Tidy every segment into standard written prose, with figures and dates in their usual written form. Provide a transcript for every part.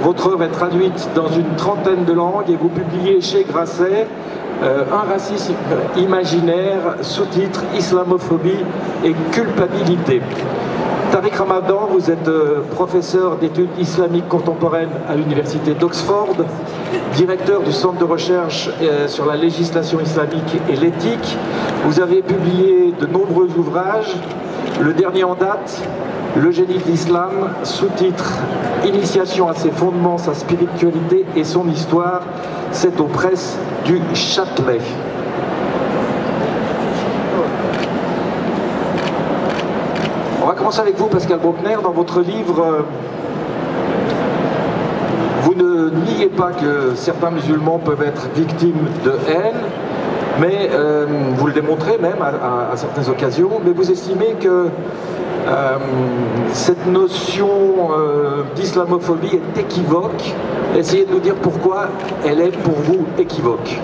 Votre œuvre est traduite dans une trentaine de langues et vous publiez chez Grasset Un racisme imaginaire, sous-titre Islamophobie et culpabilité. Tariq Ramadan, vous êtes professeur d'études islamiques contemporaines à l'université d'Oxford, directeur du centre de recherche sur la législation islamique et l'éthique. Vous avez publié de nombreux ouvrages, le dernier en date, Le génie de l'islam, sous-titre Initiation à ses fondements, sa spiritualité et son histoire. C'est aux presses du Châtelet. On va commencer avec vous, Pascal Bruckner. Dans votre livre, vous ne niez pas que certains musulmans peuvent être victimes de haine, mais vous le démontrez même à certaines occasions, mais vous estimez que cette notion d'islamophobie est équivoque. Essayez de nous dire pourquoi elle est pour vous équivoque.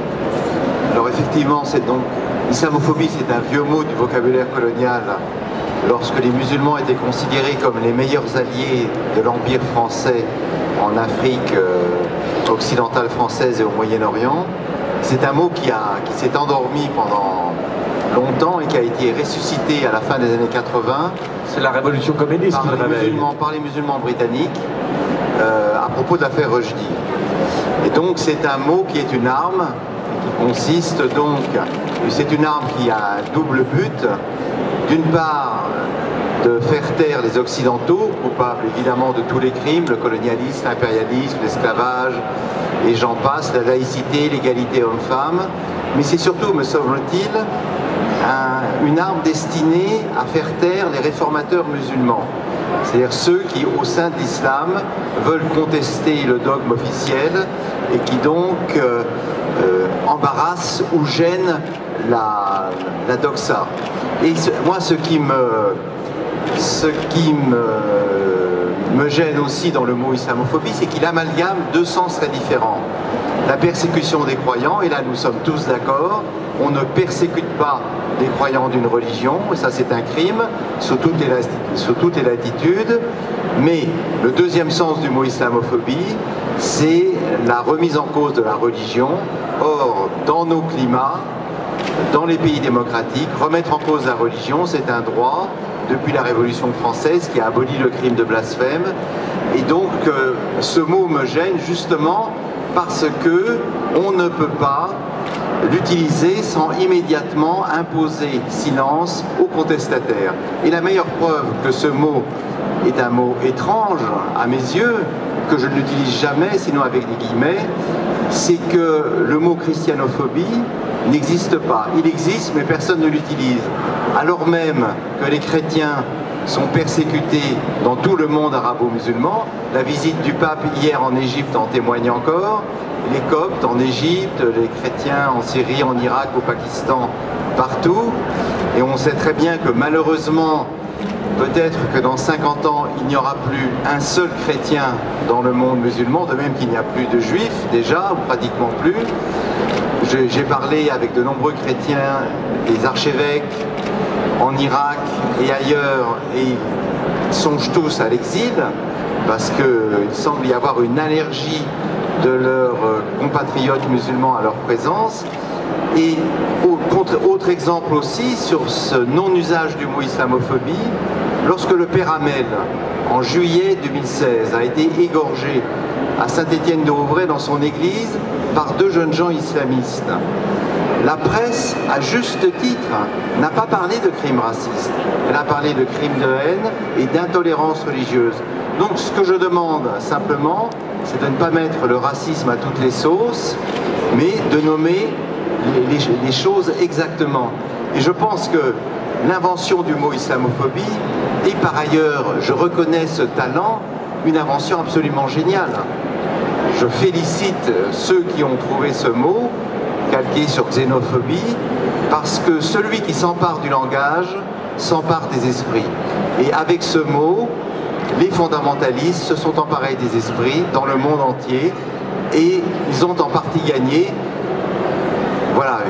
Alors effectivement, l'islamophobie, c'est un vieux mot du vocabulaire colonial. Lorsque les musulmans étaient considérés comme les meilleurs alliés de l'Empire français en Afrique occidentale française et au Moyen-Orient, c'est un mot qui s'est endormi pendant longtemps et qui a été ressuscité à la fin des années 80. C'est la révolution communiste qui le réveille. Par les musulmans britanniques à propos de l'affaire Rushdie. Et donc c'est un mot qui est une arme, qui consiste donc, c'est une arme qui a un double but. D'une part, de faire taire les Occidentaux, coupables évidemment de tous les crimes, le colonialisme, l'impérialisme, l'esclavage, et j'en passe, la laïcité, l'égalité homme-femme, mais c'est surtout, me semble-t-il, une arme destinée à faire taire les réformateurs musulmans, c'est-à-dire ceux qui, au sein de l'islam, veulent contester le dogme officiel et qui donc embarrassent ou gênent la doxa. Et moi, ce qui me gêne aussi dans le mot islamophobie, c'est qu'il amalgame deux sens très différents. La persécution des croyants, et là nous sommes tous d'accord, on ne persécute pas les croyants d'une religion, et ça c'est un crime, sous toutes les latitudes, mais le deuxième sens du mot islamophobie, c'est la remise en cause de la religion. Or, dans nos climats, dans les pays démocratiques, remettre en cause la religion, c'est un droit depuis la Révolution française qui a aboli le crime de blasphème. Et donc, ce mot me gêne justement parce que on ne peut pas l'utiliser sans immédiatement imposer silence aux contestataires. Et la meilleure preuve que ce mot est un mot étrange à mes yeux, que je ne l'utilise jamais, sinon avec des guillemets, c'est que le mot christianophobie n'existe pas. Il existe, mais personne ne l'utilise. Alors même que les chrétiens sont persécutés dans tout le monde arabo-musulman, la visite du pape hier en Égypte en témoigne encore, les Coptes en Égypte, les chrétiens en Syrie, en Irak, au Pakistan, partout. Et on sait très bien que malheureusement, peut-être que dans 50 ans, il n'y aura plus un seul chrétien dans le monde musulman, de même qu'il n'y a plus de juifs déjà, ou pratiquement plus. J'ai parlé avec de nombreux chrétiens, des archevêques en Irak et ailleurs, et ils songent tous à l'exil, parce qu'il semble y avoir une allergie de leurs compatriotes musulmans à leur présence. Et autre exemple aussi sur ce non-usage du mot islamophobie, lorsque le père Hamel, en juillet 2016, a été égorgé à Saint-Étienne-de-Rouvray dans son église par deux jeunes gens islamistes, la presse, à juste titre, n'a pas parlé de crimes racistes, elle a parlé de crimes de haine et d'intolérance religieuse. Donc ce que je demande simplement, c'est de ne pas mettre le racisme à toutes les sauces, mais de nommer les choses exactement. Et je pense que l'invention du mot islamophobie, et par ailleurs, je reconnais ce talent, une invention absolument géniale. Je félicite ceux qui ont trouvé ce mot, calqué sur xénophobie, parce que celui qui s'empare du langage s'empare des esprits. Et avec ce mot, les fondamentalistes se sont emparés des esprits dans le monde entier, et ils ont en partie gagné.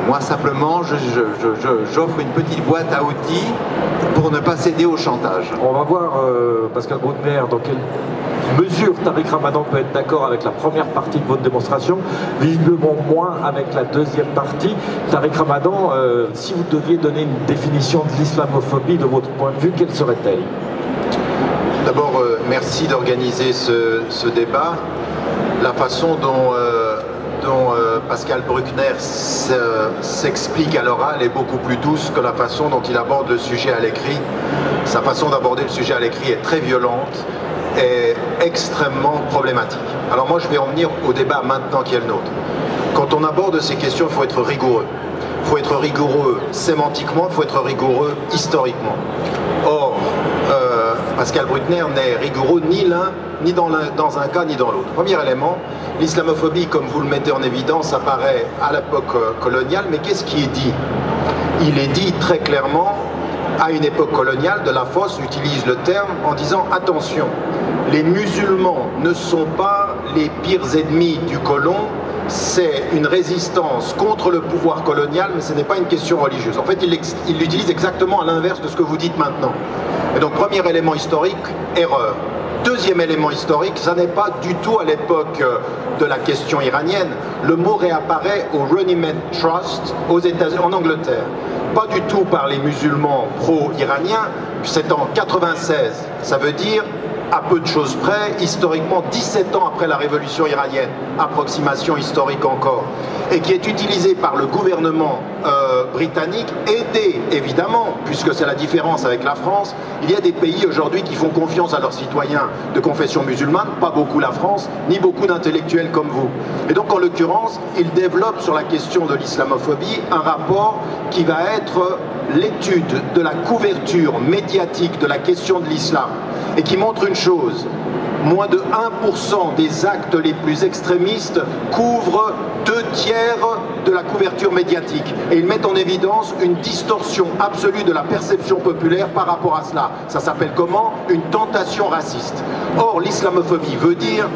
Moi, simplement, j'offre une petite boîte à outils pour ne pas céder au chantage. On va voir, Pascal Bruckner, dans quelle mesure Tariq Ramadan peut être d'accord avec la première partie de votre démonstration, visiblement moins avec la deuxième partie. Tariq Ramadan, si vous deviez donner une définition de l'islamophobie de votre point de vue, quelle serait-elle? D'abord, merci d'organiser ce débat. La façon dont Pascal Bruckner s'explique à l'oral est beaucoup plus douce que la façon dont il aborde le sujet à l'écrit. Sa façon d'aborder le sujet à l'écrit est très violente et extrêmement problématique. Alors moi, je vais en venir au débat maintenant qui est le nôtre. Quand on aborde ces questions, il faut être rigoureux. Il faut être rigoureux sémantiquement, il faut être rigoureux historiquement. Or, Pascal Bruckner n'est rigoureux ni l'un, ni dans un cas, ni dans l'autre. Premier élément, l'islamophobie, comme vous le mettez en évidence, apparaît à l'époque coloniale, mais qu'est-ce qui est dit? Il est dit très clairement, à une époque coloniale, de la Fosse utilise le terme en disant « attention, les musulmans ne sont pas les pires ennemis du colon, c'est une résistance contre le pouvoir colonial, mais ce n'est pas une question religieuse. » En fait, il l'utilise exactement à l'inverse de ce que vous dites maintenant. Et donc, premier élément historique, erreur. Deuxième élément historique, ça n'est pas du tout à l'époque de la question iranienne. Le mot réapparaît au Runnymede Trust en Angleterre. Pas du tout par les musulmans pro-iraniens, c'est en 96. Ça veut dire, à peu de choses près, historiquement 17 ans après la révolution iranienne, approximation historique encore, et qui est utilisé par le gouvernement britannique, aidé évidemment, puisque c'est la différence avec la France. Il y a des pays aujourd'hui qui font confiance à leurs citoyens de confession musulmane, pas beaucoup la France, ni beaucoup d'intellectuels comme vous. Et donc en l'occurrence, il développe sur la question de l'islamophobie un rapport qui va être l'étude de la couverture médiatique de la question de l'islam, et qui montre une chose: moins de 1% des actes les plus extrémistes couvrent 2/3 de la couverture médiatique. Et ils mettent en évidence une distorsion absolue de la perception populaire par rapport à cela. Ça s'appelle comment? Une tentation raciste. Or, l'islamophobie veut dire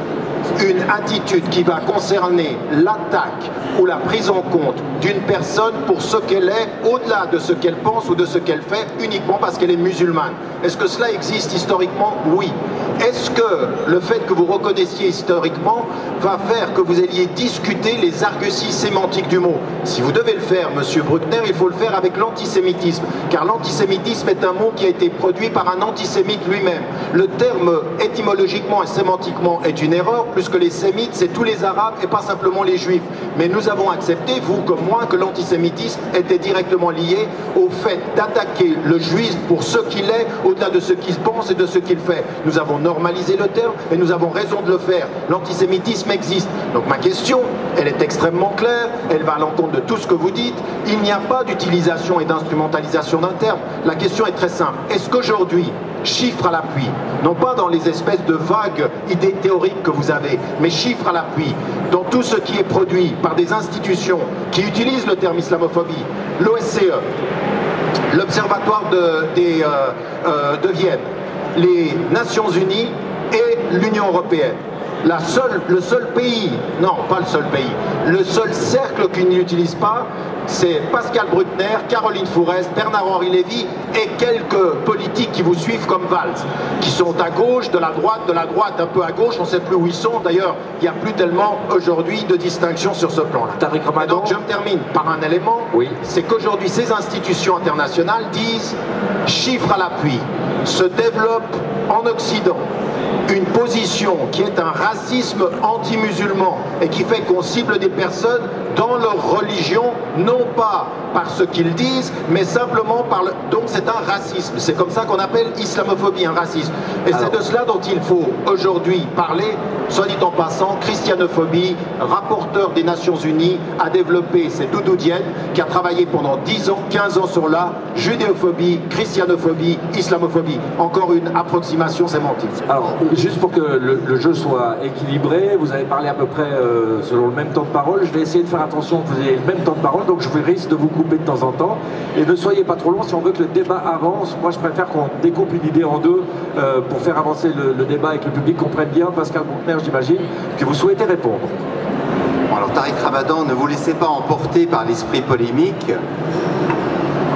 une attitude qui va concerner l'attaque ou la prise en compte d'une personne pour ce qu'elle est, au-delà de ce qu'elle pense ou de ce qu'elle fait, uniquement parce qu'elle est musulmane. Est-ce que cela existe historiquement? Oui. Est-ce que le fait que vous reconnaissiez historiquement va faire que vous alliez discuter les arguties sémantiques du mot? Si vous devez le faire, monsieur Bruckner, il faut le faire avec l'antisémitisme, car l'antisémitisme est un mot qui a été produit par un antisémite lui-même. Le terme étymologiquement et sémantiquement est une erreur, puisque les sémites, c'est tous les arabes et pas simplement les juifs. Mais nous avons accepté, vous comme moi, que l'antisémitisme était directement lié au fait d'attaquer le juif pour ce qu'il est, au-delà de ce qu'il pense et de ce qu'il fait. Nous avons normalisé le terme et nous avons raison de le faire. L'antisémitisme existe. Donc ma question, elle est extrêmement claire, elle va à l'encontre de tout ce que vous dites. Il n'y a pas d'utilisation et d'instrumentalisation d'un terme. La question est très simple. Est-ce qu'aujourd'hui, chiffres à l'appui, non pas dans les espèces de vagues idées théoriques que vous avez, mais chiffres à l'appui, dans tout ce qui est produit par des institutions qui utilisent le terme islamophobie, l'OSCE, l'Observatoire de Vienne, les Nations Unies et l'Union Européenne. Le seul pays, non pas le seul pays, le seul cercle qui ne l'utilise pas, c'est Pascal Bruckner, Caroline Fourest, Bernard-Henri Lévy et quelques politiques qui vous suivent comme Valls, qui sont à gauche, de la droite un peu à gauche, on ne sait plus où ils sont. D'ailleurs, il n'y a plus tellement aujourd'hui de distinction sur ce plan-là. Donc je me termine par un élément, oui. C'est qu'aujourd'hui ces institutions internationales disent, chiffres à l'appui, se développe en Occident une position qui est un racisme anti-musulman et qui fait qu'on cible des personnes dans leur religion, non pas par ce qu'ils disent, mais simplement par le... Donc c'est un racisme. C'est comme ça qu'on appelle islamophobie, un racisme. Et c'est de cela dont il faut aujourd'hui parler. Soit dit en passant, christianophobie, rapporteur des Nations Unies, a développé, c'est Doudou Diène, qui a travaillé pendant 10 ans, 15 ans sur la judéophobie, christianophobie, islamophobie. Encore une approximation sémantique. Alors, juste pour que le jeu soit équilibré, vous avez parlé à peu près selon le même temps de parole. Je vais essayer de faire attention que vous ayez le même temps de parole, donc je risque de vous couper de temps en temps. Et ne soyez pas trop long si on veut que le débat avance. Moi, je préfère qu'on découpe une idée en deux pour faire avancer le débat et que le public comprenne bien. Pascal Bruckner, j'imagine que vous souhaitez répondre. Bon, alors Tariq Ramadan, ne vous laissez pas emporter par l'esprit polémique.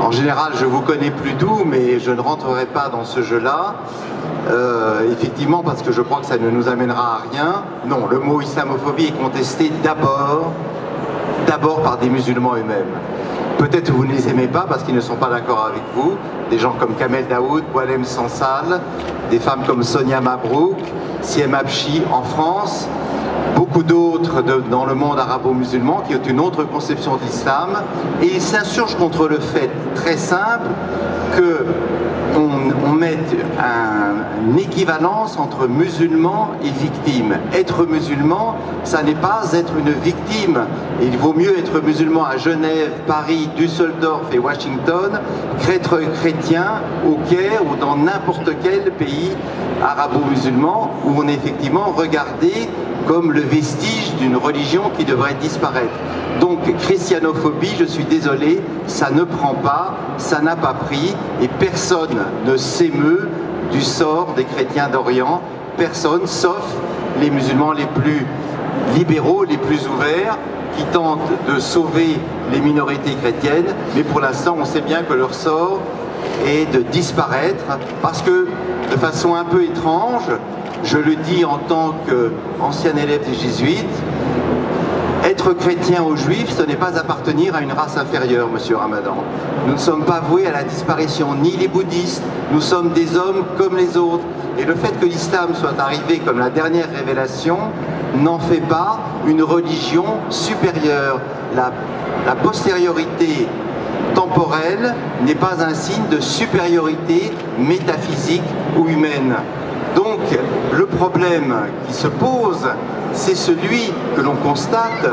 En général, je vous connais plus doux, mais je ne rentrerai pas dans ce jeu-là. Effectivement, parce que je crois que ça ne nous amènera à rien. Non, le mot islamophobie est contesté d'abord par des musulmans eux-mêmes. Peut-être vous ne les aimez pas parce qu'ils ne sont pas d'accord avec vous. Des gens comme Kamel Daoud, Boualem Sansal, des femmes comme Sonia Mabrouk, Siem Abchi en France, beaucoup d'autres dans le monde arabo-musulman qui ont une autre conception de l'islam, et ils s'insurgent contre le fait très simple que on mette une équivalence entre musulmans et victimes. Être musulman, ça n'est pas être une victime. Il vaut mieux être musulman à Genève, Paris, Düsseldorf et Washington qu'être chrétien au Caire ou dans n'importe quel pays arabo-musulman où on est effectivement regardé comme le vestige d'une religion qui devrait disparaître. Donc, christianophobie, je suis désolé, ça ne prend pas, ça n'a pas pris, et personne ne s'émeut du sort des chrétiens d'Orient, personne, sauf les musulmans les plus libéraux, les plus ouverts, qui tentent de sauver les minorités chrétiennes, mais pour l'instant, on sait bien que leur sort est de disparaître, parce que, de façon un peu étrange, je le dis en tant qu'ancien élève des jésuites, être chrétien ou juif, ce n'est pas appartenir à une race inférieure, monsieur Ramadan. Nous ne sommes pas voués à la disparition, ni les bouddhistes, nous sommes des hommes comme les autres. Et le fait que l'islam soit arrivé comme la dernière révélation n'en fait pas une religion supérieure. La postériorité temporelle n'est pas un signe de supériorité métaphysique ou humaine. Donc, le problème qui se pose, c'est celui que l'on constate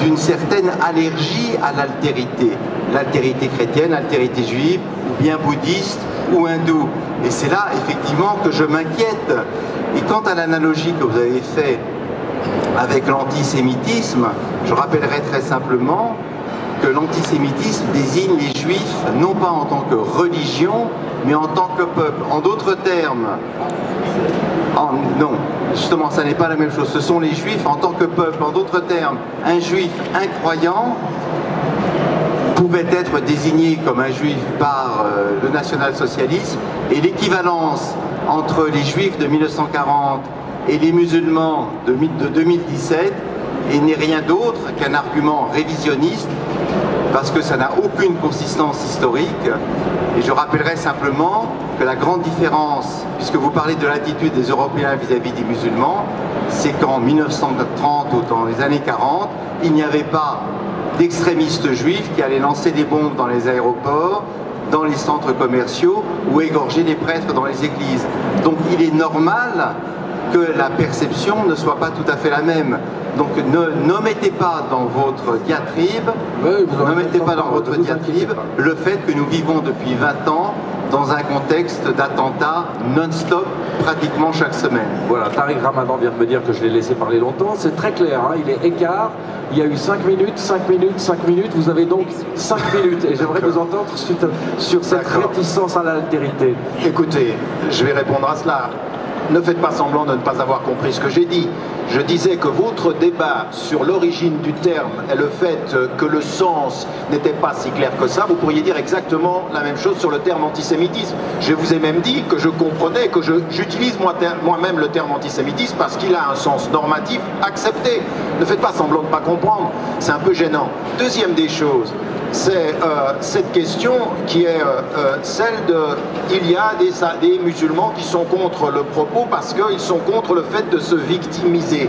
d'une certaine allergie à l'altérité. L'altérité chrétienne, l'altérité juive, ou bien bouddhiste ou hindoue. Et c'est là, effectivement, que je m'inquiète. Et quant à l'analogie que vous avez faite avec l'antisémitisme, je rappellerai très simplement que l'antisémitisme désigne les juifs non pas en tant que religion, mais en tant que peuple. En d'autres termes, non, justement, ça n'est pas la même chose. Ce sont les juifs en tant que peuple. En d'autres termes, un juif incroyant pouvait être désigné comme un juif par le national-socialisme, et l'équivalence entre les juifs de 1940 et les musulmans de 2017 n'est rien d'autre qu'un argument révisionniste, parce que ça n'a aucune consistance historique. Et je rappellerai simplement que la grande différence, puisque vous parlez de l'attitude des Européens vis-à-vis des musulmans, c'est qu'en 1930 ou dans les années 40, il n'y avait pas d'extrémistes juifs qui allaient lancer des bombes dans les aéroports, dans les centres commerciaux ou égorger des prêtres dans les églises. Donc il est normal que la perception ne soit pas tout à fait la même. Donc ne mettez pas dans votre diatribe, le fait que nous vivons depuis 20 ans dans un contexte d'attentats non-stop pratiquement chaque semaine. Voilà, Tariq Ramadan vient de me dire que je l'ai laissé parler longtemps, c'est très clair, hein, il est écart, il y a eu 5 minutes, 5 minutes, 5 minutes, vous avez donc 5 minutes, et j'aimerais vous entendre sur cette réticence à l'altérité. Écoutez, je vais répondre à cela. Ne faites pas semblant de ne pas avoir compris ce que j'ai dit. Je disais que votre débat sur l'origine du terme et le fait que le sens n'était pas si clair que ça, vous pourriez dire exactement la même chose sur le terme antisémitisme. Je vous ai même dit que je comprenais, que j'utilise moi-même le terme antisémitisme parce qu'il a un sens normatif accepté. Ne faites pas semblant de ne pas comprendre, c'est un peu gênant. Deuxième des choses, c'est cette question qui est celle de... Il y a des musulmans qui sont contre le propos parce qu'ils sont contre le fait de se victimiser.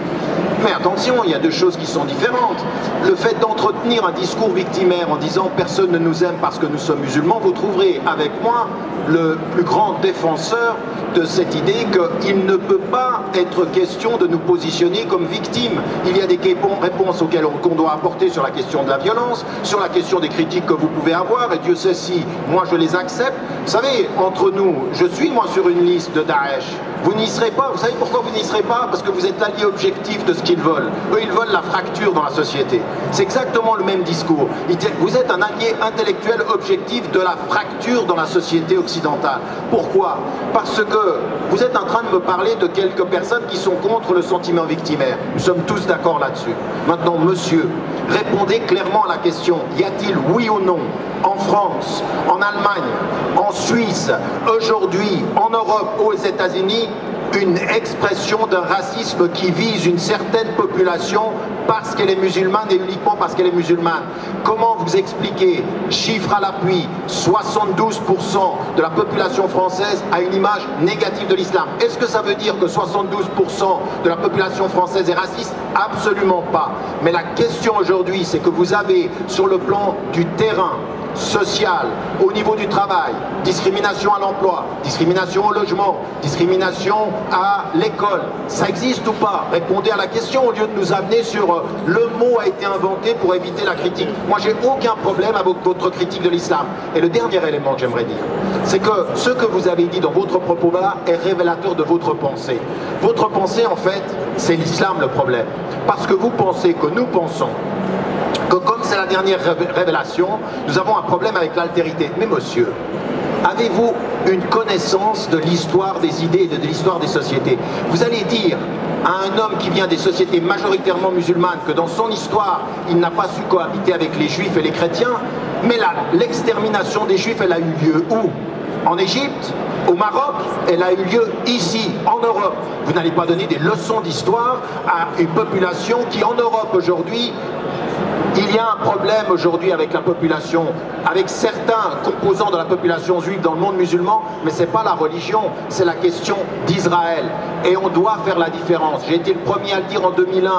Mais attention, il y a deux choses qui sont différentes. Le fait d'entretenir un discours victimaire en disant « personne ne nous aime parce que nous sommes musulmans », vous trouverez avec moi le plus grand défenseur de cette idée qu'il ne peut pas être question de nous positionner comme victimes. Il y a des réponses auxquelles qu'on doit apporter sur la question de la violence, sur la question des des critiques que vous pouvez avoir, et Dieu sait si moi je les accepte. Vous savez, entre nous, je suis moi sur une liste de Daesh. Vous n'y serez pas. Vous savez pourquoi vous n'y serez pas? Parce que vous êtes l'allié objectif de ce qu'ils veulent. Eux, ils veulent la fracture dans la société. C'est exactement le même discours. Vous êtes un allié intellectuel objectif de la fracture dans la société occidentale. Pourquoi? Parce que vous êtes en train de me parler de quelques personnes qui sont contre le sentiment victimaire. Nous sommes tous d'accord là-dessus. Maintenant, monsieur, répondez clairement à la question. Y a-t-il, oui ou non, en France, en Allemagne, en Suisse, aujourd'hui, en Europe, aux États-Unis, une expression d'un racisme qui vise une certaine population parce qu'elle est musulmane et uniquement parce qu'elle est musulmane? Comment vous expliquez, chiffre à l'appui, 72% de la population française a une image négative de l'islam? Est-ce que ça veut dire que 72% de la population française est raciste? Absolument pas. Mais la question aujourd'hui, c'est que vous avez sur le plan du terrain, social, au niveau du travail, discrimination à l'emploi, discrimination au logement, discrimination à l'école. Ça existe ou pas? Répondez à la question au lieu de nous amener sur le mot a été inventé pour éviter la critique. Moi, j'ai aucun problème avec votre critique de l'islam. Et le dernier élément que j'aimerais dire, c'est que ce que vous avez dit dans votre propos là est révélateur de votre pensée. Votre pensée, en fait, c'est l'islam le problème. Parce que vous pensez que nous pensons que comme c'est la dernière révélation, nous avons un problème avec l'altérité. Mais monsieur, avez-vous une connaissance de l'histoire des idées et de l'histoire des sociétés? Vous allez dire à un homme qui vient des sociétés majoritairement musulmanes que dans son histoire, il n'a pas su cohabiter avec les juifs et les chrétiens, mais l'extermination des juifs, elle a eu lieu où? En Égypte? Au Maroc? Elle a eu lieu ici, en Europe. Vous n'allez pas donner des leçons d'histoire à une population qui, en Europe aujourd'hui, il y a un problème aujourd'hui avec la population, avec certains composants de la population juive dans le monde musulman, mais ce n'est pas la religion, c'est la question d'Israël. Et on doit faire la différence. J'ai été le premier à le dire en 2001,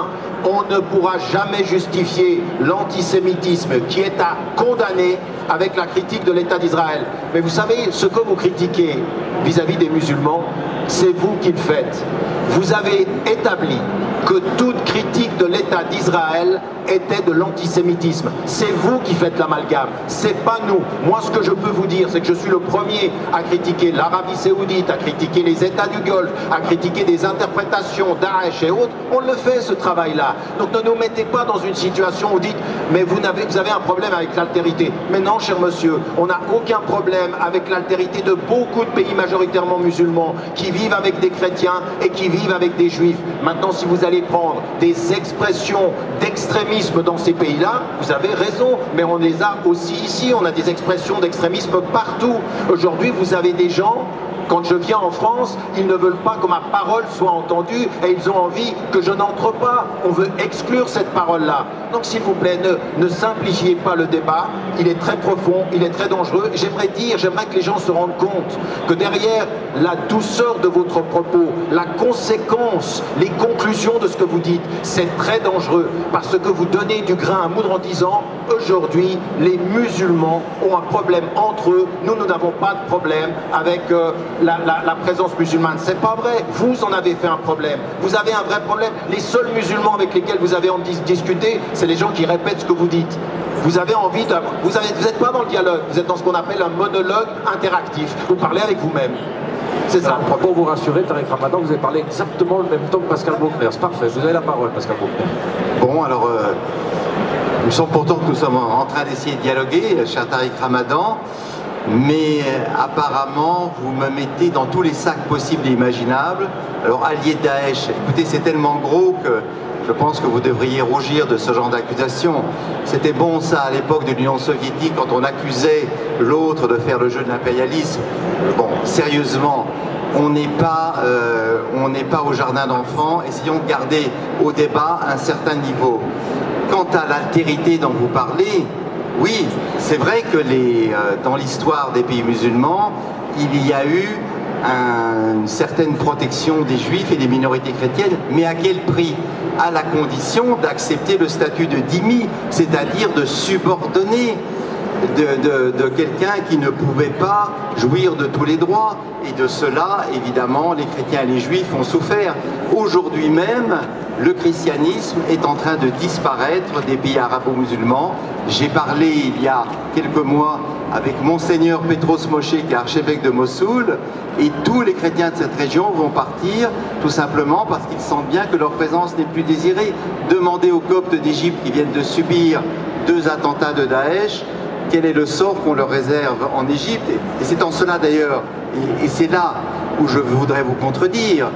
on ne pourra jamais justifier l'antisémitisme qui est à condamner avec la critique de l'État d'Israël. Mais vous savez, ce que vous critiquez vis-à-vis des musulmans, c'est vous qui le faites. Vous avez établi que toute critique de l'État d'Israël était de l'antisémitisme. C'est vous qui faites l'amalgame, c'est pas nous. Moi, ce que je peux vous dire, c'est que je suis le premier à critiquer l'Arabie Saoudite, à critiquer les États du Golfe, à critiquer des interprétations Daesh et autres. On le fait, ce travail-là. Donc ne nous mettez pas dans une situation où vous dites « mais vous avez un problème avec l'altérité ». Mais non, cher monsieur, on n'a aucun problème avec l'altérité de beaucoup de pays majoritairement musulmans qui vivent avec des chrétiens et qui vivent avec des juifs. Maintenant, si vous allez prendre des expressions d'extrémisme dans ces pays-là, vous avez raison, mais on les a aussi ici, on a des expressions d'extrémisme partout. Aujourd'hui, vous avez des gens, quand je viens en France, ils ne veulent pas que ma parole soit entendue et ils ont envie que je n'entre pas. On veut exclure cette parole-là. Donc s'il vous plaît, ne simplifiez pas le débat. Il est très profond, il est très dangereux. J'aimerais que les gens se rendent compte que derrière la douceur de votre propos, la conséquence, les conclusions de ce que vous dites, c'est très dangereux parce que vous donnez du grain à moudre en disant aujourd'hui, les musulmans ont un problème entre eux. Nous n'avons pas de problème avec la présence musulmane. C'est pas vrai. Vous en avez fait un problème. Vous avez un vrai problème. Les seuls musulmans avec lesquels vous avez envie de discuter, c'est les gens qui répètent ce que vous dites. Vous avez envie de... Vous n'êtes pas dans le dialogue. Vous êtes dans ce qu'on appelle un monologue interactif. Vous parlez avec vous-même. C'est ça. Alors, pour vous rassurer, Tariq Ramadan, vous avez parlé exactement le même temps que Pascal Bruckner. C'est parfait. Vous avez la parole, Pascal Bruckner. Bon, alors... il me semble pourtant que nous sommes en train d'essayer de dialoguer, cher Tariq Ramadan, mais apparemment vous me mettez dans tous les sacs possibles et imaginables. Alors allié de Daesh, écoutez, c'est tellement gros que je pense que vous devriez rougir de ce genre d'accusation. C'était bon ça à l'époque de l'Union soviétique quand on accusait l'autre de faire le jeu de l'impérialisme. Bon, sérieusement, on n'est pas au jardin d'enfants, essayons de garder au débat un certain niveau. Quant à l'altérité dont vous parlez, oui, c'est vrai que dans l'histoire des pays musulmans, il y a eu une certaine protection des juifs et des minorités chrétiennes, mais à quel prix? À la condition d'accepter le statut de dhimmi, c'est-à-dire de subordonner de quelqu'un qui ne pouvait pas jouir de tous les droits. Et de cela, évidemment, les chrétiens et les juifs ont souffert. Aujourd'hui même, le christianisme est en train de disparaître des pays arabo-musulmans. J'ai parlé il y a quelques mois avec Monseigneur Petros Moshe, qui est archevêque de Mossoul, et tous les chrétiens de cette région vont partir tout simplement parce qu'ils sentent bien que leur présence n'est plus désirée. Demandez aux Coptes d'Égypte qui viennent de subir 2 attentats de Daesh, quel est le sort qu'on leur réserve en Égypte. Et c'est en cela d'ailleurs, et c'est là où je voudrais vous contredire,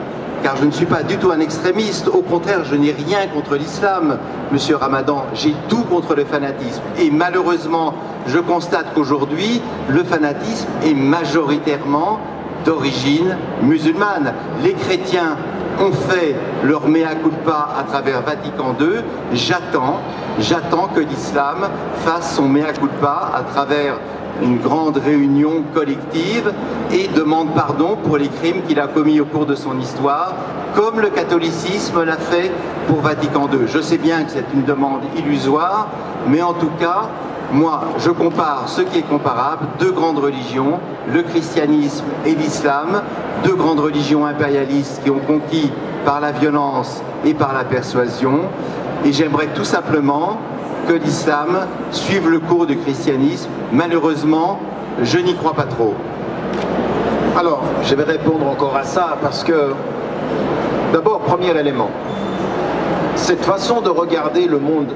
car je ne suis pas du tout un extrémiste, au contraire, je n'ai rien contre l'islam, monsieur Ramadan, j'ai tout contre le fanatisme. Et malheureusement, je constate qu'aujourd'hui, le fanatisme est majoritairement d'origine musulmane. Les chrétiens ont fait leur mea culpa à travers Vatican II, j'attends que l'islam fasse son mea culpa à travers une grande réunion collective et demande pardon pour les crimes qu'il a commis au cours de son histoire, comme le catholicisme l'a fait pour Vatican II. Je sais bien que c'est une demande illusoire, mais en tout cas, moi, je compare ce qui est comparable, 2 grandes religions, le christianisme et l'islam, 2 grandes religions impérialistes qui ont conquis par la violence et par la persuasion, et j'aimerais tout simplement que l'islam suive le cours du christianisme. Malheureusement, je n'y crois pas trop. Alors, je vais répondre encore à ça parce que, d'abord, premier élément, cette façon de regarder le monde.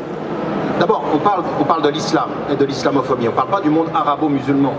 D'abord, on parle de l'islam et de l'islamophobie, on ne parle pas du monde arabo-musulman.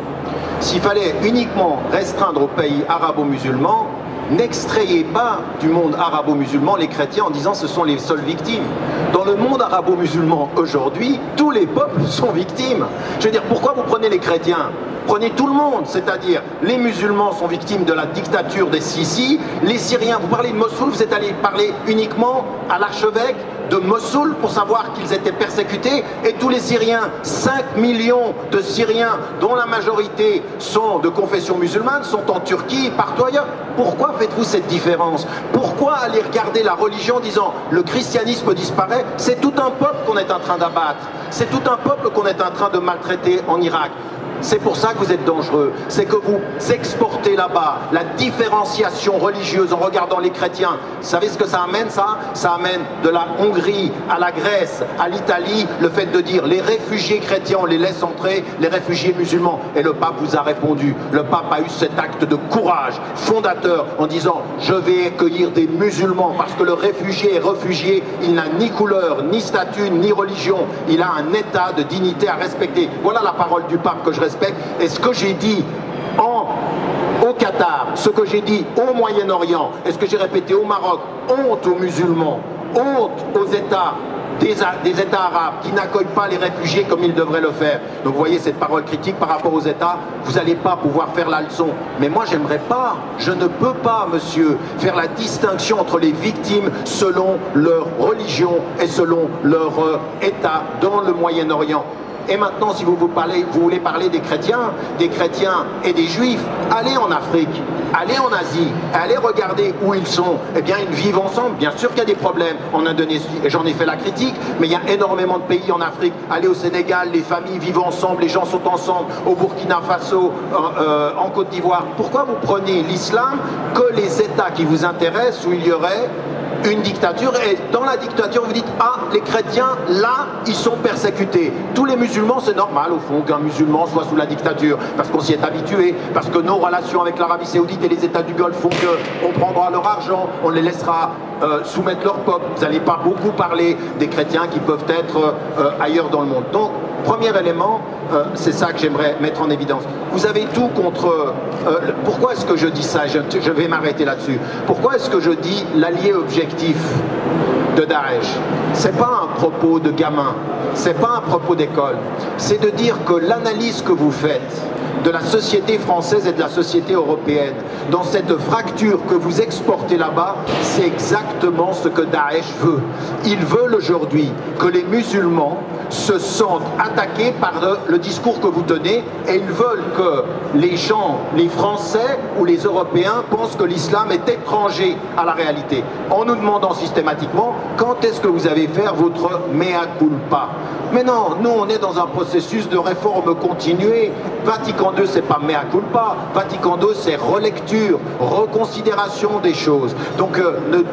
S'il fallait uniquement restreindre aux pays arabo-musulmans, n'extrayez pas du monde arabo-musulman les chrétiens en disant ce sont les seules victimes. Dans le monde arabo-musulman aujourd'hui, tous les peuples sont victimes. Je veux dire, pourquoi vous prenez les chrétiens? Prenez tout le monde, c'est-à-dire les musulmans sont victimes de la dictature des Sisi, les Syriens, vous parlez de Mossoul, vous êtes allé parler uniquement à l'archevêque de Mossoul pour savoir qu'ils étaient persécutés, et tous les Syriens, 5 millions de Syriens dont la majorité sont de confession musulmane, sont en Turquie, partout ailleurs. Pourquoi faites-vous cette différence? Pourquoi aller regarder la religion en disant le christianisme disparaît? C'est tout un peuple qu'on est en train d'abattre, c'est tout un peuple qu'on est en train de maltraiter en Irak. C'est pour ça que vous êtes dangereux, c'est que vous exportez là-bas la différenciation religieuse en regardant les chrétiens. Vous savez ce que ça amène, ça? Ça amène de la Hongrie à la Grèce, à l'Italie, le fait de dire les réfugiés chrétiens, on les laisse entrer, les réfugiés musulmans. Et le pape vous a répondu, le pape a eu cet acte de courage fondateur en disant je vais accueillir des musulmans parce que le réfugié est réfugié, il n'a ni couleur, ni statut, ni religion, il a un état de dignité à respecter. Voilà la parole du pape que je respecte. Et ce que j'ai dit au Qatar, ce que j'ai dit au Moyen-Orient, et ce que j'ai répété au Maroc, honte aux musulmans, honte aux États, des États arabes qui n'accueillent pas les réfugiés comme ils devraient le faire. Donc vous voyez cette parole critique par rapport aux États, vous n'allez pas pouvoir faire la leçon. Mais moi j'aimerais pas, je ne peux pas, monsieur, faire la distinction entre les victimes selon leur religion et selon leur État dans le Moyen-Orient. Et maintenant, si vous voulez parler des chrétiens et des juifs, allez en Afrique, allez en Asie, allez regarder où ils sont. Eh bien, ils vivent ensemble. Bien sûr qu'il y a des problèmes en Indonésie, et j'en ai fait la critique, mais il y a énormément de pays en Afrique. Allez au Sénégal, les familles vivent ensemble, les gens sont ensemble. Au Burkina Faso, en Côte d'Ivoire. Pourquoi vous prenez l'islam que les États qui vous intéressent, où il y aurait une dictature, et dans la dictature vous dites ah, les chrétiens là ils sont persécutés, tous les musulmans c'est normal au fond qu'un musulman soit sous la dictature parce qu'on s'y est habitué, parce que nos relations avec l'Arabie Saoudite et les États du Golfe font qu'on prendra leur argent, on les laissera soumettre leur peuple. Vous n'allez pas beaucoup parler des chrétiens qui peuvent être ailleurs dans le monde. Donc premier élément, c'est ça que j'aimerais mettre en évidence. Vous avez tout contre... pourquoi est-ce que je dis ça? Je vais m'arrêter là-dessus. Pourquoi est-ce que je dis l'allié objectif de Daesh? C'est pas un propos de gamin, c'est pas un propos d'école. C'est de dire que l'analyse que vous faites de la société française et de la société européenne, dans cette fracture que vous exportez là-bas, c'est exactement ce que Daesh veut. Ils veulent aujourd'hui que les musulmans se sentent attaqués par le discours que vous tenez et ils veulent que les gens, les Français ou les Européens pensent que l'islam est étranger à la réalité, en nous demandant systématiquement quand est-ce que vous allez faire votre mea culpa. Mais non, nous on est dans un processus de réforme continuée. Vatican II c'est pas mea culpa, Vatican II c'est relecture, reconsidération des choses. Donc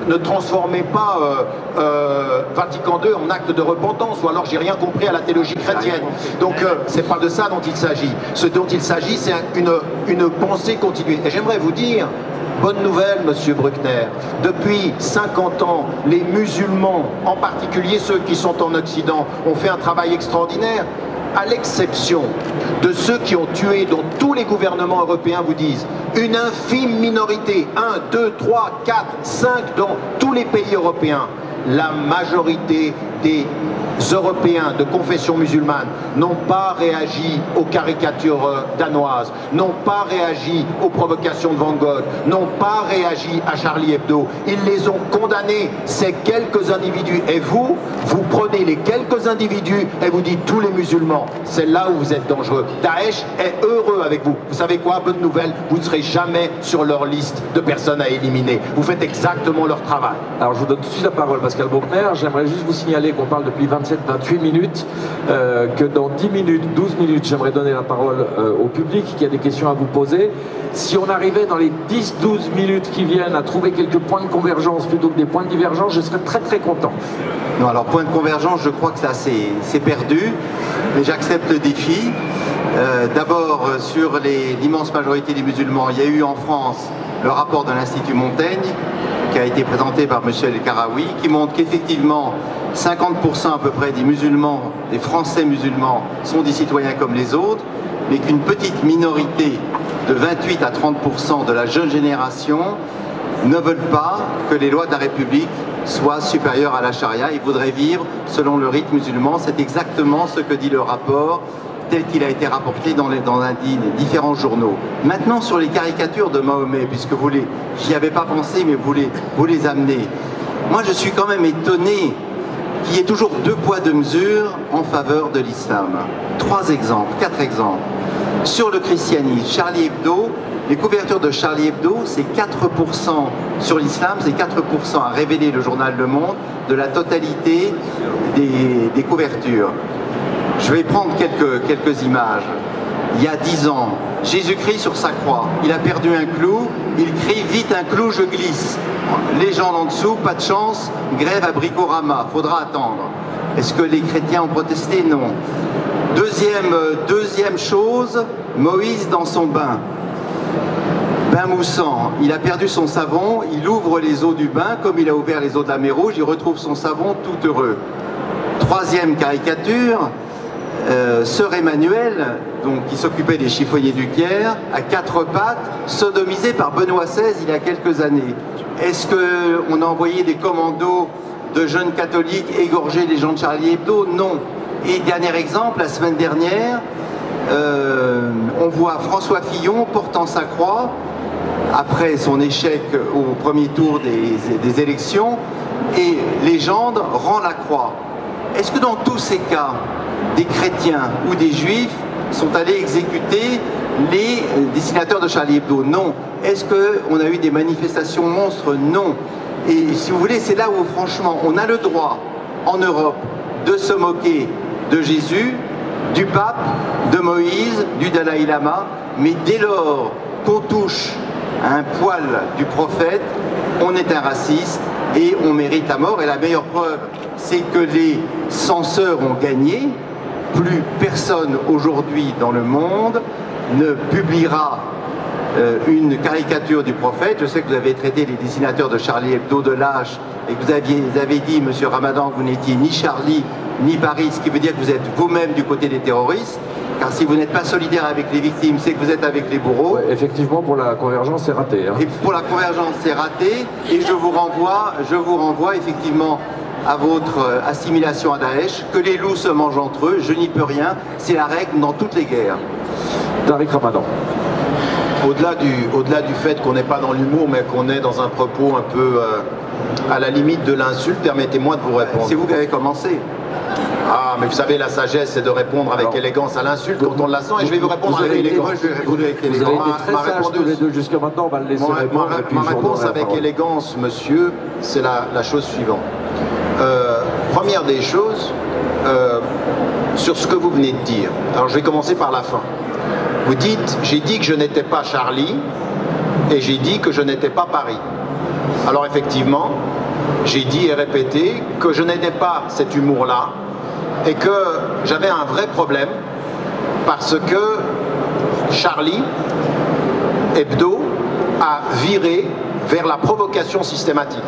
ne transformez pas Vatican II en acte de repentance, ou alors j'ai rien compris à la théologie chrétienne. Donc c'est pas de ça dont il s'agit. Ce dont il s'agit c'est une pensée continue. Et j'aimerais vous dire, bonne nouvelle, monsieur Bruckner. Depuis 50 ans, les musulmans, en particulier ceux qui sont en Occident, ont fait un travail extraordinaire, à l'exception de ceux qui ont tué, dont tous les gouvernements européens vous disent, une infime minorité, 1, 2, 3, 4, 5 dans tous les pays européens. La majorité des Européens de confession musulmane n'ont pas réagi aux caricatures danoises, n'ont pas réagi aux provocations de Van Gogh, n'ont pas réagi à Charlie Hebdo. Ils les ont condamnés, ces quelques individus. Et vous, vous prenez les quelques individus et vous dites tous les musulmans. C'est là où vous êtes dangereux. Daesh est heureux avec vous. Vous savez quoi, bonne nouvelle, vous ne serez jamais sur leur liste de personnes à éliminer. Vous faites exactement leur travail. Alors je vous donne tout de suite la parole, Pascal Bruckner. J'aimerais juste vous signaler qu'on parle depuis 27-28 minutes, que dans 10 minutes, 12 minutes, j'aimerais donner la parole au public qui a des questions à vous poser. Si on arrivait dans les 10-12 minutes qui viennent à trouver quelques points de convergence plutôt que des points de divergence, je serais très très content. Non, alors point de convergence, je crois que ça c'est perdu, mais j'accepte le défi. D'abord, sur l'immense majorité des musulmans, il y a eu en France le rapport de l'Institut Montaigne, qui a été présenté par M. El Karaoui, qui montre qu'effectivement 50% à peu près des musulmans, des Français musulmans, sont des citoyens comme les autres, mais qu'une petite minorité de 28 à 30% de la jeune génération ne veulent pas que les lois de la République soient supérieures à la charia. Ils voudraient vivre selon le rite musulman. C'est exactement ce que dit le rapport tel qu'il a été rapporté dans les différents journaux. Maintenant, sur les caricatures de Mahomet, puisque j'y avais pas pensé, mais vous les amenez. Moi, je suis quand même étonné qu'il y ait toujours deux poids, deux mesures en faveur de l'islam. 3 exemples, 4 exemples. Sur le christianisme, Charlie Hebdo, les couvertures de Charlie Hebdo, c'est 4% sur l'islam, c'est 4% à révéler le journal Le Monde de la totalité des couvertures. Je vais prendre quelques images. Il y a 10 ans, Jésus-Christ sur sa croix, il a perdu un clou, il crie « Vite un clou, je glisse ». Les gens en dessous, pas de chance, grève à Bricorama, faudra attendre. Est-ce que les chrétiens ont protesté? Non. Deuxième chose, Moïse dans son bain. Bain moussant, il a perdu son savon, il ouvre les eaux du bain, comme il a ouvert les eaux de la mer Rouge, il retrouve son savon tout heureux. 3e caricature, Sœur Emmanuel, donc, qui s'occupait des chiffonniers du Caire, à 4 pattes, sodomisé par Benoît XVI il y a quelques années. Est-ce qu'on a envoyé des commandos de jeunes catholiques égorger les gens de Charlie Hebdo? Non. Et dernier exemple, la semaine dernière, on voit François Fillon portant sa croix, après son échec au premier tour des élections, et Légende rend la croix. Est-ce que dans tous ces cas, des chrétiens ou des juifs sont allés exécuter les dessinateurs de Charlie Hebdo? Non. Est-ce qu'on a eu des manifestations monstres? Non. Et si vous voulez, c'est là où franchement on a le droit en Europe de se moquer de Jésus, du pape, de Moïse, du Dalai Lama, mais dès lors qu'on touche à un poil du prophète, on est un raciste et on mérite la mort. Et la meilleure preuve, c'est que les censeurs ont gagné. Plus personne aujourd'hui dans le monde ne publiera une caricature du prophète. Je sais que vous avez traité les dessinateurs de Charlie Hebdo de lâches et que vous avez dit, monsieur Ramadan, que vous n'étiez ni Charlie ni Paris, ce qui veut dire que vous êtes vous-même du côté des terroristes, car si vous n'êtes pas solidaire avec les victimes, c'est que vous êtes avec les bourreaux. Ouais, effectivement, pour la convergence, c'est raté. Hein. Et pour la convergence, c'est raté, et je vous renvoie effectivement à votre assimilation à Daesh, que les loups se mangent entre eux, je n'y peux rien, c'est la règle dans toutes les guerres. Tariq Ramadan. Au-delà du fait qu'on n'est pas dans l'humour, mais qu'on est dans un propos un peu à la limite de l'insulte, permettez-moi de vous répondre. C'est vous qui avez commencé. Ah, mais vous savez, la sagesse, c'est de répondre avec élégance à l'insulte quand on la sent, et je vais vous répondre avec élégance. Moi, je vais répondre avec Vous avez élégance. été très sages tous les deux jusqu'à maintenant, on va le laisser répondre. Et puis Ma je vous réponse donnerai la avec parole. élégance, monsieur, c'est la chose suivante. Première des choses, sur ce que vous venez de dire. Alors je vais commencer par la fin. Vous dites, j'ai dit que je n'étais pas Charlie, et j'ai dit que je n'étais pas Paris. Alors effectivement, j'ai dit et répété que je n'étais pas cet humour-là, et que j'avais un vrai problème, parce que Charlie Hebdo a viré vers la provocation systématique.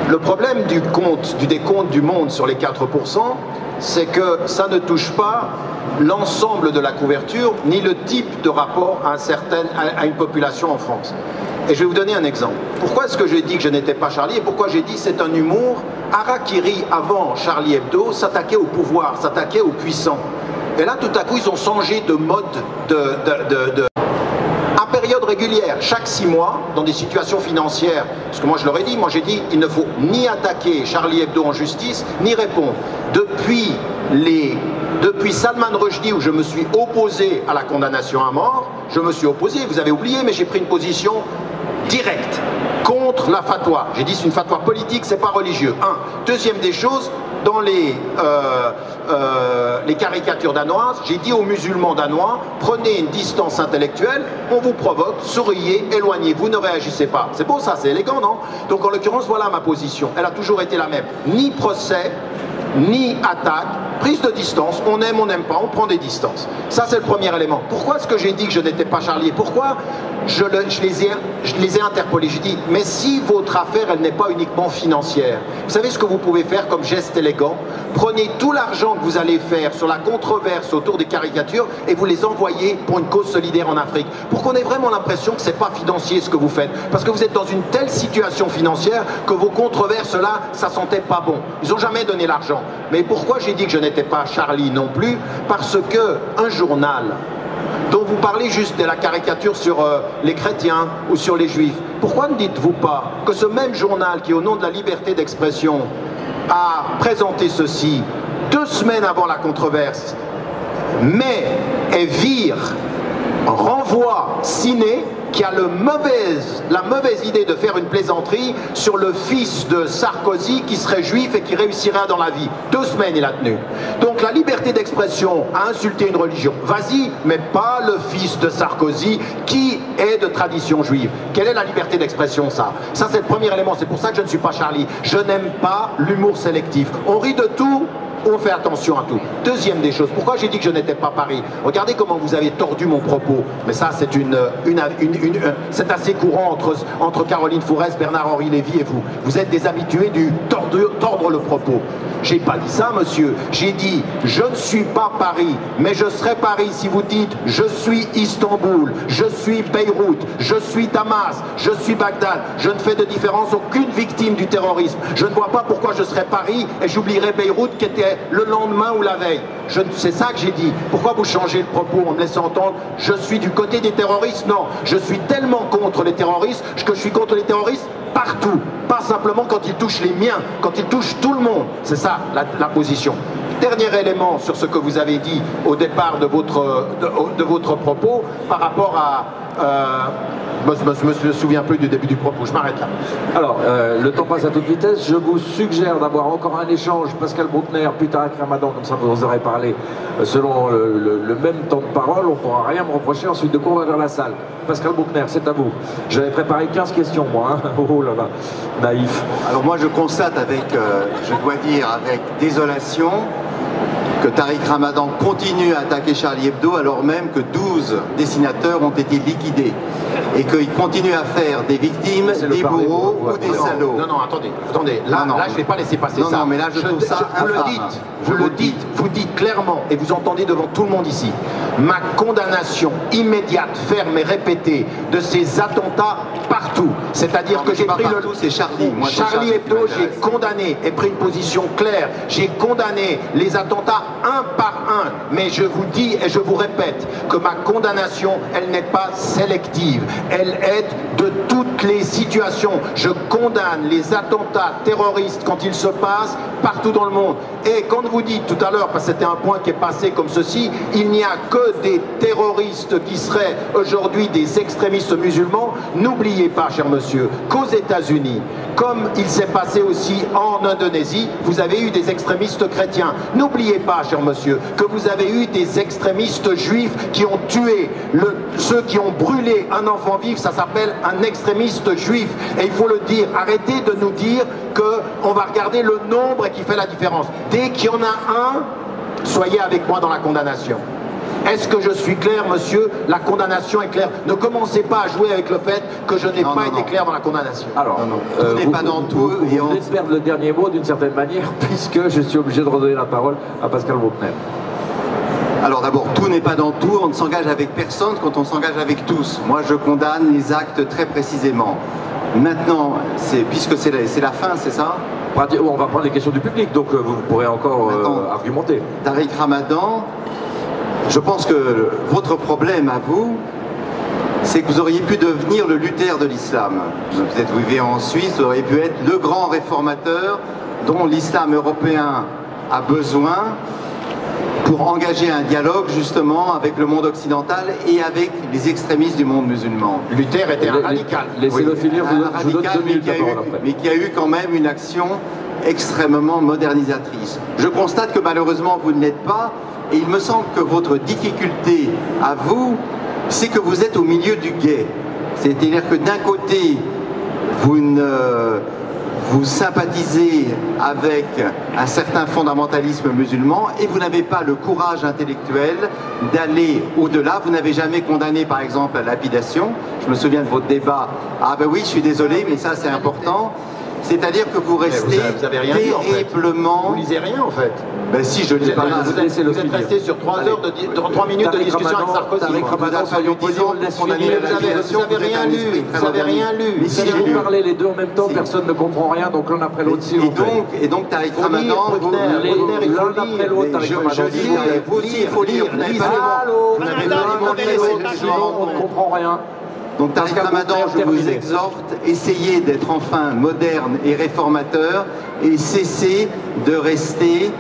Le problème du décompte du Monde sur les 4%, c'est que ça ne touche pas l'ensemble de la couverture, ni le type de rapport à une population en France. Et je vais vous donner un exemple. Pourquoi est-ce que j'ai dit que je n'étais pas Charlie, et pourquoi j'ai dit c'est un humour? Harakiri, avant Charlie Hebdo, s'attaquait au pouvoir, s'attaquait aux puissants. Et là, tout à coup, ils ont changé de mode à période régulière, chaque 6 mois, dans des situations financières. Parce que moi, je leur ai dit, moi j'ai dit, il ne faut ni attaquer Charlie Hebdo en justice, ni répondre. Depuis Salman Rushdie, où je me suis opposé à la condamnation à mort, je me suis opposé, vous avez oublié, mais j'ai pris une position directe contre la fatwa. J'ai dit c'est une fatwa politique, c'est pas religieux. Deuxième des choses, dans les caricatures danoises, j'ai dit aux musulmans danois, prenez une distance intellectuelle, on vous provoque, souriez, éloignez-vous, ne réagissez pas. C'est beau ça, c'est élégant, non? Donc en l'occurrence, voilà ma position. Elle a toujours été la même. Ni procès, ni attaque, prise de distance, on aime, on n'aime pas, on prend des distances. Ça c'est le premier élément. Pourquoi est-ce que j'ai dit que je n'étais pas Charlie? Et pourquoi je les ai interpellés? J'ai dit, mais si votre affaire, elle n'est pas uniquement financière, vous savez ce que vous pouvez faire comme geste élégant? Prenez tout l'argent que vous allez faire sur la controverse autour des caricatures et vous les envoyez pour une cause solidaire en Afrique. Pour qu'on ait vraiment l'impression que c'est pas financier ce que vous faites. Parce que vous êtes dans une telle situation financière que vos controverses là, ça sentait pas bon. Ils n'ont jamais donné l'argent. Mais pourquoi j'ai dit que je n'étais pas Charlie non plus? Parce que un journal dont vous parlez juste de la caricature sur les chrétiens ou sur les juifs, pourquoi ne dites-vous pas que ce même journal qui, au nom de la liberté d'expression, a présenté ceci 2 semaines avant la controverse, mais renvoie Ciné, qui a la mauvaise idée de faire une plaisanterie sur le fils de Sarkozy qui serait juif et qui réussirait dans la vie. 2 semaines il a tenu. Donc la liberté d'expression a insulté une religion. Vas-y, mais pas le fils de Sarkozy qui est de tradition juive. Quelle est la liberté d'expression, ça? Ça c'est le premier élément, c'est pour ça que je ne suis pas Charlie. Je n'aime pas l'humour sélectif. On rit de tout, on fait attention à tout. Deuxième des choses, pourquoi j'ai dit que je n'étais pas Paris? Regardez comment vous avez tordu mon propos. Mais ça, c'est c'est assez courant entre Caroline Fourest, Bernard-Henri Lévy et vous. Vous êtes des habitués du tordre le propos. J'ai pas dit ça, monsieur. J'ai dit, je ne suis pas Paris, mais je serai Paris si vous dites, je suis Istanbul, je suis Beyrouth, je suis Damas, je suis Bagdad. Je ne fais de différence, aucune victime du terrorisme. Je ne vois pas pourquoi je serais Paris et j'oublierais Beyrouth qui était le lendemain ou la veille. C'est ça que j'ai dit. Pourquoi vous changez le propos en me laissant entendre je suis du côté des terroristes? Non, je suis tellement contre les terroristes que je suis contre les terroristes partout. Pas simplement quand ils touchent les miens, quand ils touchent tout le monde. C'est ça la position. Dernier élément sur ce que vous avez dit au départ de votre propos par rapport à... je ne me souviens plus du début du propos, je m'arrête là. Alors, le temps passe à toute vitesse. Je vous suggère d'avoir encore un échange, Pascal Bruckner, puis Tariq Ramadan, comme ça vous aurez parlé selon le même temps de parole. On ne pourra rien me reprocher. Ensuite, de quoi on va vers la salle. Pascal Bruckner, c'est à vous. J'avais préparé 15 questions, moi. Hein. Oh là là, naïf. Alors moi, je constate je dois dire, avec désolation, que Tariq Ramadan continue à attaquer Charlie Hebdo alors même que 12 dessinateurs ont été liquidés et qu'il continue à faire des victimes, des bourreaux ou des salauds. Non, attendez. Là, je ne vais pas laisser passer ça. Non, mais là, je trouve ça infâme. Vous dites clairement, et vous entendez devant tout le monde ici, ma condamnation immédiate, ferme et répétée de ces attentats partout. C'est-à-dire que j'ai pris c'est Charlie. Moi, Charlie Hebdo, j'ai condamné et pris une position claire. J'ai condamné les attentats un par un. Mais je vous dis et je vous répète que ma condamnation, elle n'est pas sélective. Elle est de toutes les situations. Je condamne les attentats terroristes quand ils se passent partout dans le monde. Et quand vous dites tout à l'heure, parce que c'était un point qui est passé comme ceci, il n'y a que des terroristes qui seraient aujourd'hui des extrémistes musulmans, n'oubliez pas, cher monsieur, qu'aux États-Unis, comme il s'est passé aussi en Indonésie, vous avez eu des extrémistes chrétiens. N'oubliez pas, cher monsieur, que vous avez eu des extrémistes juifs qui ont tué ceux qui ont brûlé un enfant vif, ça s'appelle un extrémiste juif. Et il faut le dire, arrêtez de nous dire qu'on va regarder le nombre et qui fait la différence. Dès qu'il y en a un, soyez avec moi dans la condamnation. Est-ce que je suis clair, monsieur? La condamnation est claire. Ne commencez pas à jouer avec le fait que je n'ai pas été clair dans la condamnation. Alors, tout n'est pas dans tout. Vous venez de perdre le dernier mot d'une certaine manière, puisque je suis obligé de redonner la parole à Pascal Bruckner. Alors d'abord, tout n'est pas dans tout, on ne s'engage avec personne quand on s'engage avec tous. Moi, je condamne les actes très précisément. Maintenant, puisque c'est la fin, c'est ça? On va prendre les questions du public, donc vous pourrez encore argumenter. Tariq Ramadan, je pense que votre problème à vous, c'est que vous auriez pu devenir le Luther de l'islam. Vous vivez en Suisse, vous auriez pu être le grand réformateur dont l'islam européen a besoin pour engager un dialogue justement avec le monde occidental et avec les extrémistes du monde musulman. Luther était un radical. Laissez-le finir, je vous donne 2 minutes la parole après. Mais qui a eu quand même une action extrêmement modernisatrice. Je constate que malheureusement vous ne l'êtes pas, et il me semble que votre difficulté à vous, c'est que vous êtes au milieu du gué. C'est-à-dire que d'un côté, vous sympathisez avec un certain fondamentalisme musulman et vous n'avez pas le courage intellectuel d'aller au-delà. Vous n'avez jamais condamné par exemple la lapidation. Je me souviens de votre débat. Ah ben oui, je suis désolé, mais ça c'est important. C'est-à-dire que vous restez vous avez rien dit, en fait. terriblement... Vous lisez rien en fait. Ben si, je lis pas. Vous êtes resté sur 3 minutes de discussion avec Sarkozy. Vous avez rien lu. Vous avez rien lu. Mais si vous parlez les deux en même temps, personne ne comprend rien, donc l'un après l'autre, s'il vous plaît. Et donc Tariq Ramadan, l'un après l'autre, Tariq Ramadan, vous aussi, il faut lire. Vous n'avez pas on ne comprend rien. Donc Tariq Ramadan, je vous exhorte, essayez d'être enfin moderne et réformateur et cessez de rester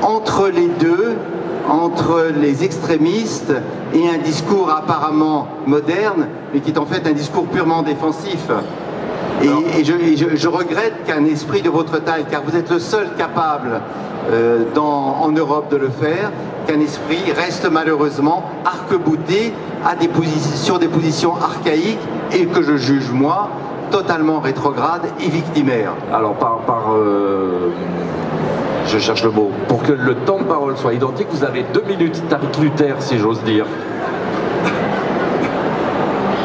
entre les deux, entre les extrémistes et un discours apparemment moderne, mais qui est en fait un discours purement défensif. Et je regrette qu'un esprit de votre taille, car vous êtes le seul capable en Europe de le faire, qu'un esprit reste malheureusement arc-bouté sur des positions archaïques et que je juge, moi, totalement rétrogrades et victimaires. Alors, je cherche le mot. Pour que le temps de parole soit identique, vous avez 2 minutes, Tariq Luther, si j'ose dire.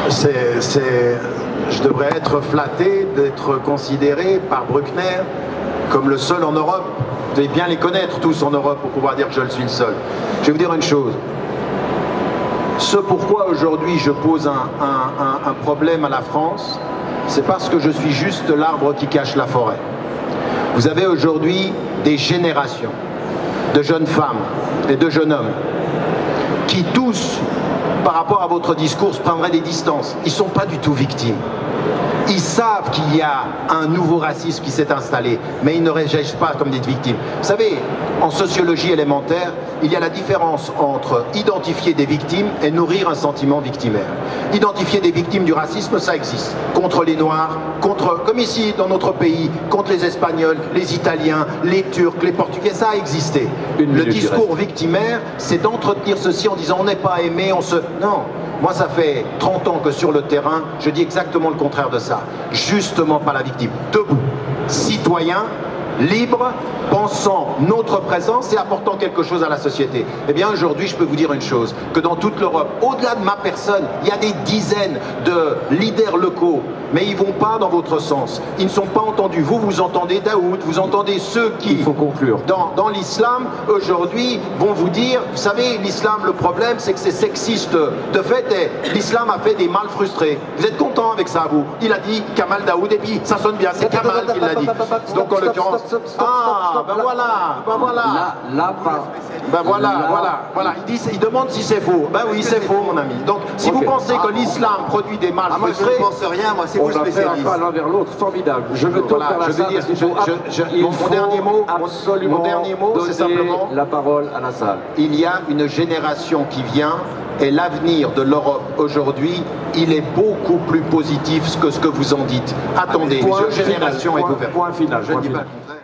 Je devrais être flatté d'être considéré par Bruckner comme le seul en Europe. Vous devez bien les connaître tous en Europe pour pouvoir dire que je le suis le seul. Je vais vous dire une chose. Ce pourquoi aujourd'hui je pose un problème à la France, c'est parce que je suis juste l'arbre qui cache la forêt. Vous avez aujourd'hui des générations de jeunes femmes et de jeunes hommes qui tous, par rapport à votre discours, prendraient des distances. Ils ne sont pas du tout victimes. Ils savent qu'il y a un nouveau racisme qui s'est installé, mais ils ne réagissent pas comme des victimes. Vous savez, en sociologie élémentaire, il y a la différence entre identifier des victimes et nourrir un sentiment victimaire. Identifier des victimes du racisme, ça existe. Contre les Noirs, comme ici dans notre pays, contre les Espagnols, les Italiens, les Turcs, les Portugais, ça a existé. Le discours victimaire, c'est d'entretenir ceci en disant on n'est pas aimé, Non. Moi, ça fait 30 ans que sur le terrain, je dis exactement le contraire de ça. Justement pas la victime. Debout, citoyen, libre, pensant notre présence et apportant quelque chose à la société. Eh bien, aujourd'hui, je peux vous dire une chose, que dans toute l'Europe, au-delà de ma personne, il y a des dizaines de leaders locaux, mais ils ne vont pas dans votre sens. Ils ne sont pas entendus. Vous entendez Daoud, vous entendez ceux qui, il faut conclure, dans l'islam, aujourd'hui, vont vous dire, vous savez, l'islam, le problème, c'est que c'est sexiste de fait, et l'islam a fait des mâles frustrés. Vous êtes content avec ça, vous? Il a dit Kamal Daoud, et puis ça sonne bien, c'est Kamal qui l'a dit. Donc, en l'occurrence... Ben voilà. Ben voilà. Il demande si c'est faux. Ben oui, c'est faux, mon ami. Donc, si vous pensez que l'islam produit des mâles moi, je ne pense rien, moi, c'est vous spécialiste. On va faire un pas l'un vers l'autre, formidable. Je me tourne vers la salle. Mon dernier mot, c'est simplement la parole à la salle. Il y a une génération qui vient et l'avenir de l'Europe aujourd'hui, il est beaucoup plus positif que ce que vous en dites. Attendez, une génération est ouverte. Point final. Je ne dis pas le contraire.